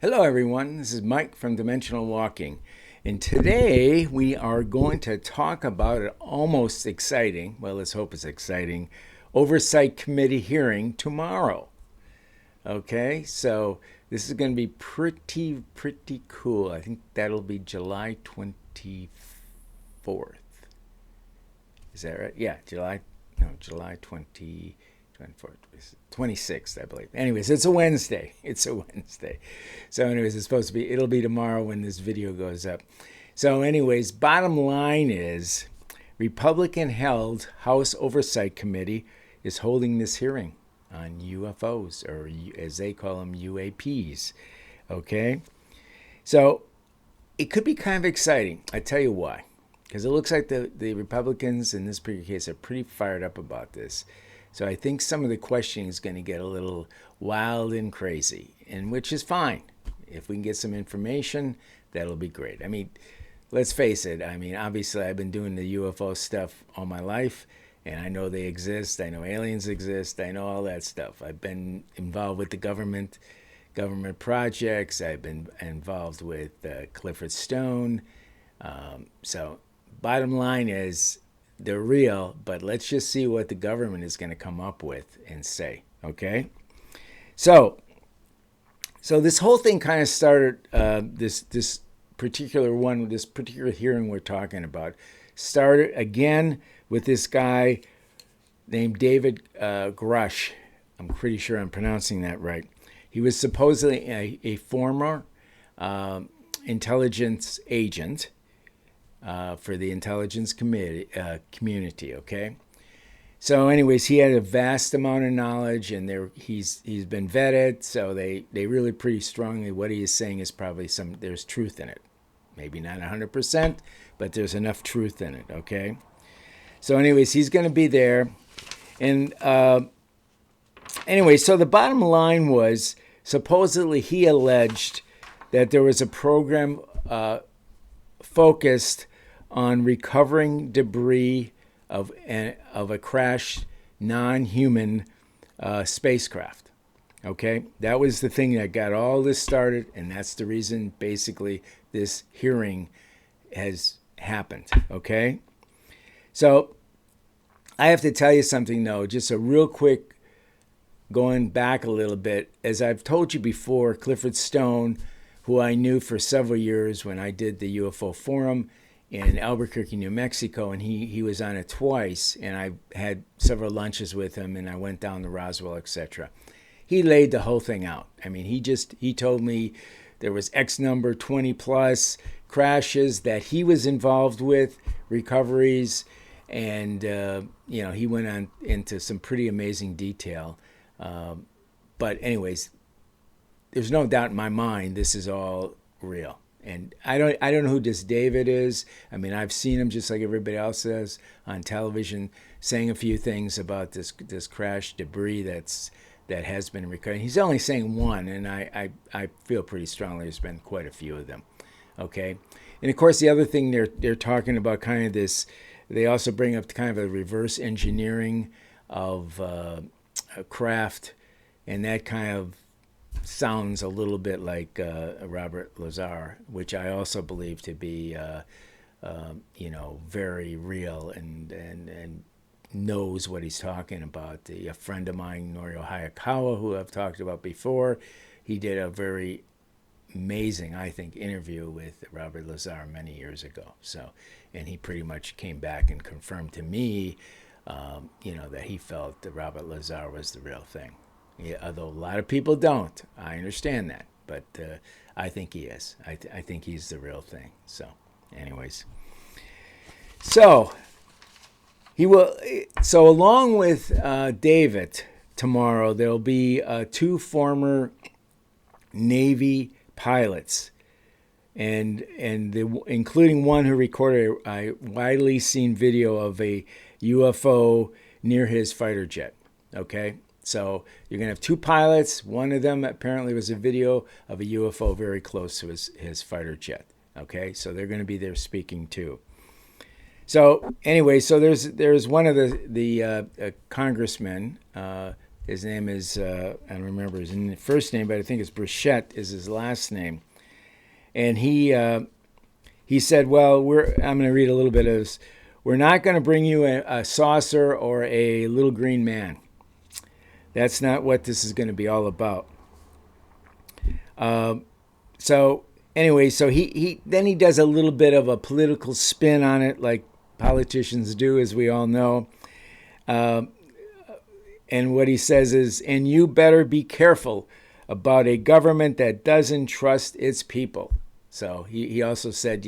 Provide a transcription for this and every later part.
Hello everyone, this is Mike from Dimensional Walking, and today we are going to talk about an almost exciting, well let's hope it's exciting, Oversight Committee hearing tomorrow. Okay, so this is going to be pretty cool. I think that'll be July 24th. Is that right? Yeah, July 24th, 26th, I believe. Anyways, it's a Wednesday. It's a Wednesday. So anyways, it's supposed to be, it'll be tomorrow when this video goes up. So anyways, bottom line is Republican-held House Oversight Committee is holding this hearing on UFOs, or as they call them, UAPs. Okay? So it could be kind of exciting. I tell you why. Because it looks like the Republicans in this particular case are pretty fired up about this. So I think some of the questioning is going to get a little wild and crazy, and which is fine. If we can get some information, that'll be great. I mean, let's face it. I mean, obviously I've been doing the UFO stuff all my life, and I know they exist. I know aliens exist. I know all that stuff. I've been involved with the government projects. I've been involved with Clifford Stone. So bottom line is, they're real, but let's just see what the government is going to come up with and say, okay? So this whole thing kind of started, this particular hearing we're talking about, started again with this guy named David Grush. I'm pretty sure I'm pronouncing that right. He was supposedly a former intelligence agent for the intelligence community, okay? So anyways, he had a vast amount of knowledge, and he's been vetted, so they really pretty strongly, what he is saying is probably there's truth in it. Maybe not 100%, but there's enough truth in it, okay? So anyways, he's going to be there. And anyway, so the bottom line was, supposedly he alleged that there was a program focused on recovering debris of a crashed non-human spacecraft. Okay, that was the thing that got all this started, and that's the reason basically this hearing has happened. Okay, so I have to tell you something though, just a real quick, going back a little bit. As I've told you before, Clifford Stone, who I knew for several years when I did the UFO Forum in Albuquerque, New Mexico, and he was on it twice, and I had several lunches with him, and I went down to Roswell, etc. He laid the whole thing out. I mean, he told me there was X number, 20 plus crashes that he was involved with, recoveries, and he went on into some pretty amazing detail. But anyways, there's no doubt in my mind this is all real. And I don't know who this David is. I mean, I've seen him just like everybody else does on television, saying a few things about this crash debris that has been recovered. He's only saying one, and I feel pretty strongly there's been quite a few of them. Okay, and of course the other thing they're talking about, kind of this, they also bring up kind of a reverse engineering of a craft, and that kind of sounds a little bit like Robert Lazar, which I also believe to be, very real and knows what he's talking about. A friend of mine, Norio Hayakawa, who I've talked about before, he did a very amazing, I think, interview with Robert Lazar many years ago. So, and he pretty much came back and confirmed to me, that he felt that Robert Lazar was the real thing. Yeah, although a lot of people don't. I understand that, but I think he is. I think he's the real thing. So, anyways, so he will. So along with David tomorrow, there'll be two former Navy pilots, and including one who recorded a widely seen video of a UFO near his fighter jet. Okay. So you're going to have two pilots. One of them apparently was a video of a UFO very close to his fighter jet. Okay, so they're going to be there speaking too. So anyway, so there's one of the congressmen, His name is, I don't remember his first name, but I think it's Burchett is his last name. And he said, well, I'm going to read a little bit of this. We're not going to bring you a saucer or a little green man. That's not what this is going to be all about. So anyway, so he does a little bit of a political spin on it, like politicians do, as we all know. And what he says is, and you better be careful about a government that doesn't trust its people. So he also said,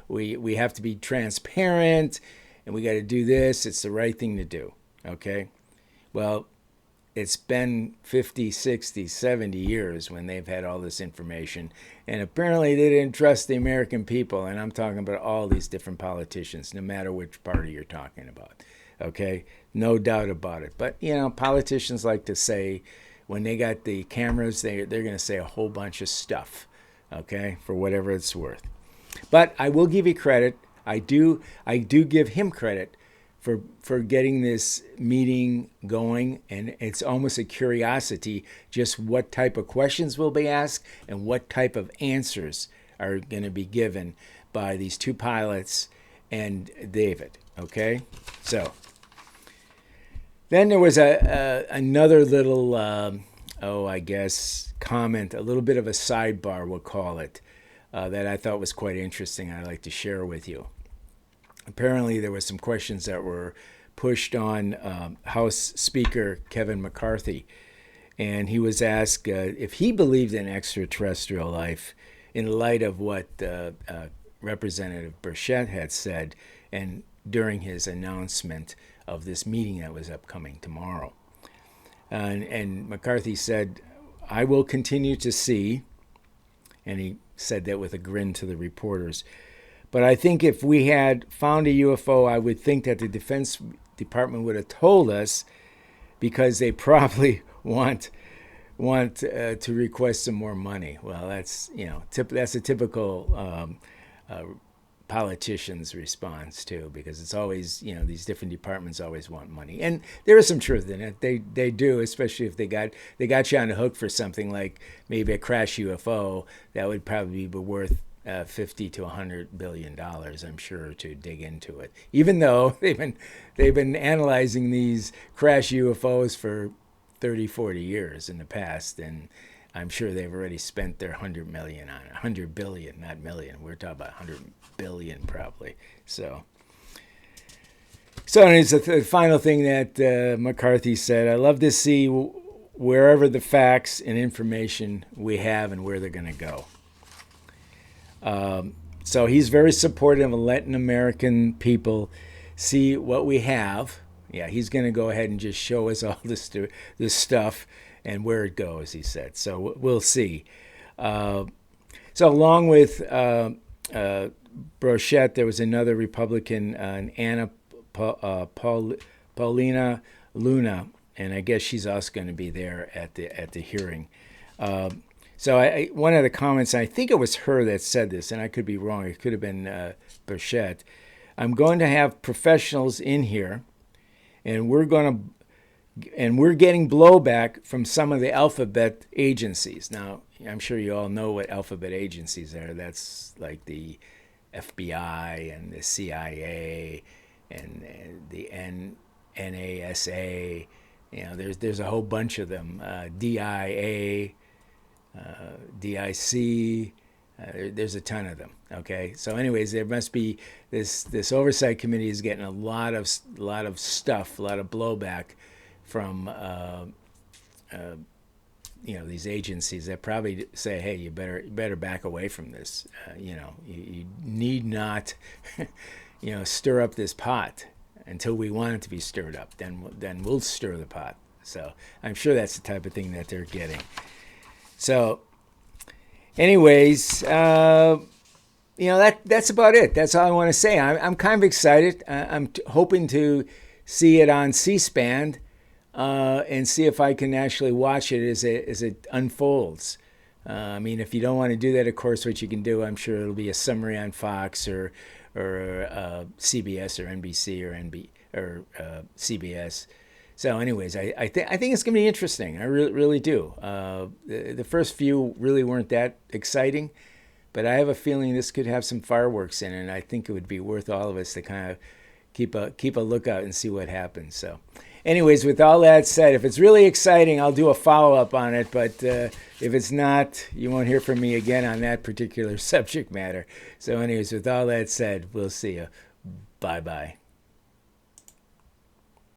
we have to be transparent and we got to do this. It's the right thing to do. Okay. Well, it's been 50, 60, 70 years when they've had all this information. And apparently they didn't trust the American people. And I'm talking about all these different politicians, no matter which party you're talking about. Okay? No doubt about it. But, politicians like to say, when they got the cameras, they're going to say a whole bunch of stuff. Okay? For whatever it's worth. But I will give you credit. I do give him credit for getting this meeting going, and it's almost a curiosity just what type of questions will be asked and what type of answers are going to be given by these two pilots and David. Okay, so then there was another little I guess comment, a little bit of a sidebar, we'll call it, that I thought was quite interesting. I'd like to share with you. Apparently, there were some questions that were pushed on House Speaker Kevin McCarthy, and he was asked if he believed in extraterrestrial life in light of what Representative Burchett had said and during his announcement of this meeting that was upcoming tomorrow. And McCarthy said, I will continue to see, and he said that with a grin to the reporters, but I think if we had found a UFO, I would think that the Defense Department would have told us, because they probably want to request some more money. Well, that's that's a typical politician's response too, because it's always these different departments always want money, and there is some truth in it. They do, especially if they got you on the hook for something like maybe a crash UFO that would probably be worth $50 to $100 billion, I'm sure, to dig into it. Even though they've been analyzing these crash UFOs for 30, 40 years in the past, and I'm sure they've already spent their $100 million on it. $100 billion, not million. We're talking about $100 billion probably. So it's the final thing that McCarthy said. I love to see wherever the facts and information we have and where they're going to go. So he's very supportive of letting American people see what we have. Yeah, he's going to go ahead and just show us all this stuff and where it goes, he said. So we'll see. So along with Burchett, there was another Republican, Anna Paulina Luna, and I guess she's also going to be there at the hearing. So one of the comments, I think it was her that said this, and I could be wrong. It could have been Burchett. I'm going to have professionals in here, and we're getting blowback from some of the alphabet agencies. Now, I'm sure you all know what alphabet agencies are. That's like the FBI and the CIA and the NASA. There's a whole bunch of them. DIA. DIC, there's a ton of them. Okay, so anyways, there must be this oversight committee is getting a lot of stuff, a lot of blowback from these agencies that probably say, hey, you better back away from this. You need not stir up this pot until we want it to be stirred up. Then we'll stir the pot. So I'm sure that's the type of thing that they're getting. So, anyways, that's about it. That's all I want to say. I'm kind of excited. I'm hoping to see it on C-SPAN and see if I can actually watch it as it unfolds. If you don't want to do that, of course, what you can do, I'm sure it'll be a summary on Fox or CBS or NBC or CBS. So, anyways, I think it's going to be interesting. I really do. The first few really weren't that exciting, but I have a feeling this could have some fireworks in it, and I think it would be worth all of us to kind of keep a lookout and see what happens. So, anyways, with all that said, if it's really exciting, I'll do a follow-up on it, but if it's not, you won't hear from me again on that particular subject matter. So, anyways, with all that said, we'll see you. Bye-bye.